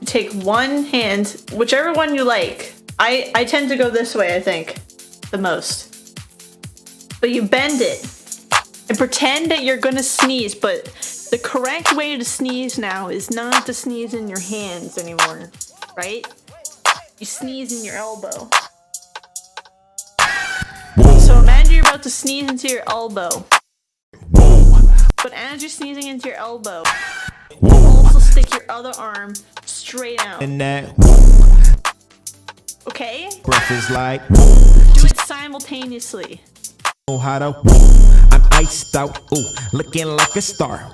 take one hand, whichever one you like. I tend to go this way, I think, the most. But you bend it and pretend that you're gonna sneeze, but the correct way to sneeze now is not to sneeze in your hands anymore, right? You sneeze in your elbow. So imagine you're about to sneeze into your elbow. But as you're sneezing into your elbow, you also stick your other arm straight out. And that Okay? breath is like Do it simultaneously. know how to I'm iced out, ooh, looking like a star.